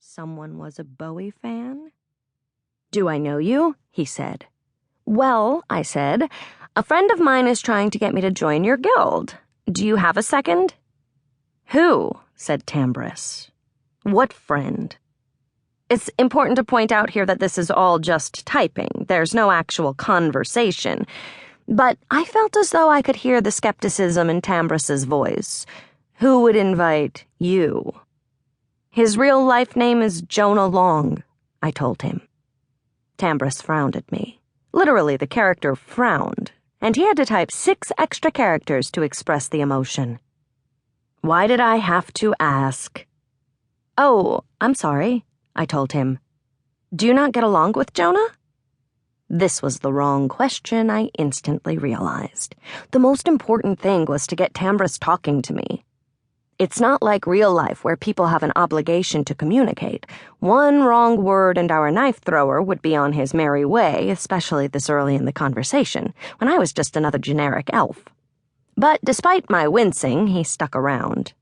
Someone was a Bowie fan? "Do I know you?" he said. "Well," I said, "a friend of mine is trying to get me to join your guild. Do you have a second?" "Who?" said Tambris. "What friend?" It's important to point out here that this is all just typing. There's no actual conversation. But I felt as though I could hear the skepticism in Tambris's voice. "Who would invite you?" "His real-life name is Jonah Long," I told him. Tambris frowned at me. Literally, the character frowned, and he had to type 6 extra characters to express the emotion. Why did I have to ask? "Oh, I'm sorry," I told him. "Do you not get along with Jonah?" This was the wrong question, I instantly realized. The most important thing was to get Tambris talking to me. It's not like real life where people have an obligation to communicate. One wrong word and our knife thrower would be on his merry way, especially this early in the conversation, when I was just another generic elf. But despite my wincing, he stuck around.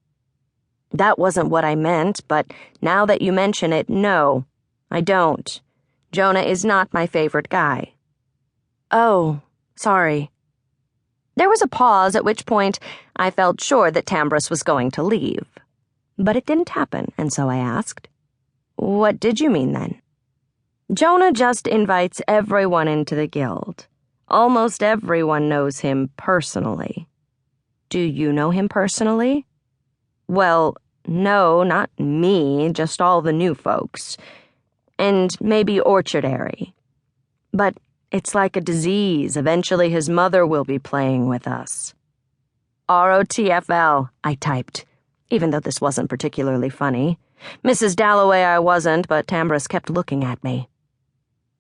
"That wasn't what I meant, but now that you mention it, no, I don't. Jonah is not my favorite guy." "Oh, sorry." There was a pause, at which point I felt sure that Tambris was going to leave. But it didn't happen, and so I asked, "What did you mean then?" "Jonah just invites everyone into the guild. Almost everyone knows him personally." "Do you know him personally?" "Well, no, not me, just all the new folks. And maybe Orchardary. But it's like a disease. Eventually his mother will be playing with us." "ROTFL," I typed, even though this wasn't particularly funny. Mrs. Dalloway I wasn't, but Tambris kept looking at me.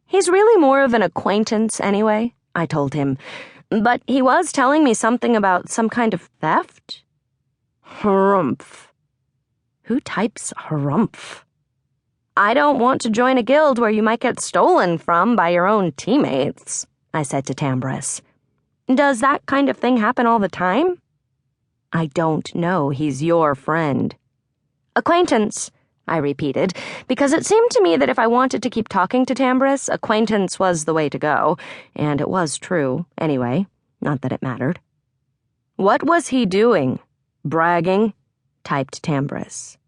"He's really more of an acquaintance anyway," I told him. "But he was telling me something about some kind of theft." "Harumph." Who types harumph? "I don't want to join a guild where you might get stolen from by your own teammates," I said to Tambris. "Does that kind of thing happen all the time?" "I don't know. He's your friend." "Acquaintance," I repeated, because it seemed to me that if I wanted to keep talking to Tambris, acquaintance was the way to go, and it was true, anyway, not that it mattered. "What was he doing? Bragging?" typed Tambris.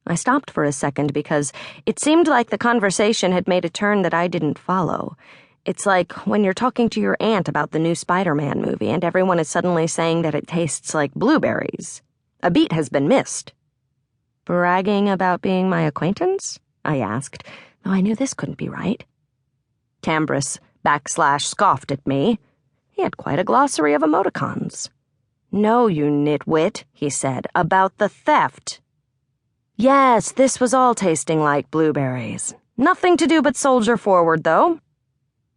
I stopped for a second because it seemed like the conversation had made a turn that I didn't follow. It's like when you're talking to your aunt about the new Spider-Man movie and everyone is suddenly saying that it tastes like blueberries. A beat has been missed. "Bragging about being my acquaintance?" I asked, though I knew this couldn't be right. Tambris /scoffed at me. He had quite a glossary of emoticons. "No, you nitwit," he said, "about the theft." Yes, this was all tasting like blueberries. Nothing to do but soldier forward, though.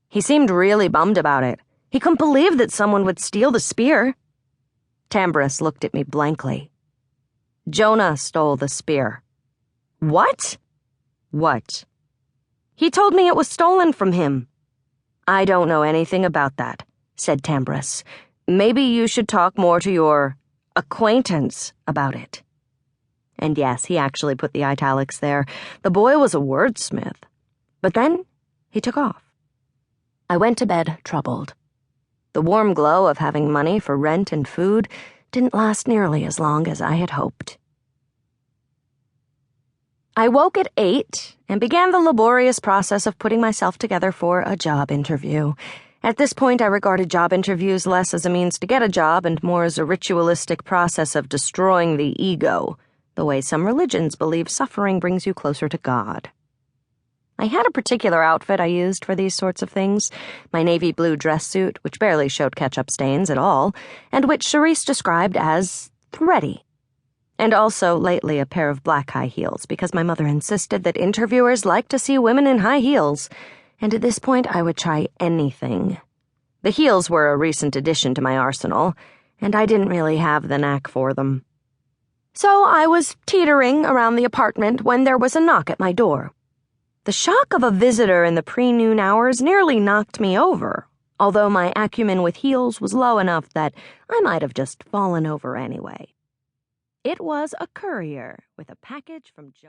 He seemed really bummed about it. He couldn't believe that someone would steal the spear. Tambris looked at me blankly. "Jonah stole the spear." "What?" "What?" "He told me it was stolen from him." "I don't know anything about that," said Tambris. "Maybe you should talk more to your acquaintance about it." And yes, he actually put the italics there. The boy was a wordsmith. But then he took off. I went to bed troubled. The warm glow of having money for rent and food didn't last nearly as long as I had hoped. I woke at 8 and began the laborious process of putting myself together for a job interview. At this point, I regarded job interviews less as a means to get a job and more as a ritualistic process of destroying the ego, the way some religions believe suffering brings you closer to God. I had a particular outfit I used for these sorts of things, my navy blue dress suit, which barely showed ketchup stains at all, and which Charisse described as thready. And also, lately, a pair of black high heels, because my mother insisted that interviewers like to see women in high heels, and at this point I would try anything. The heels were a recent addition to my arsenal, and I didn't really have the knack for them. So I was teetering around the apartment when there was a knock at my door. The shock of a visitor in the pre-noon hours nearly knocked me over, although my acumen with heels was low enough that I might have just fallen over anyway. It was a courier with a package from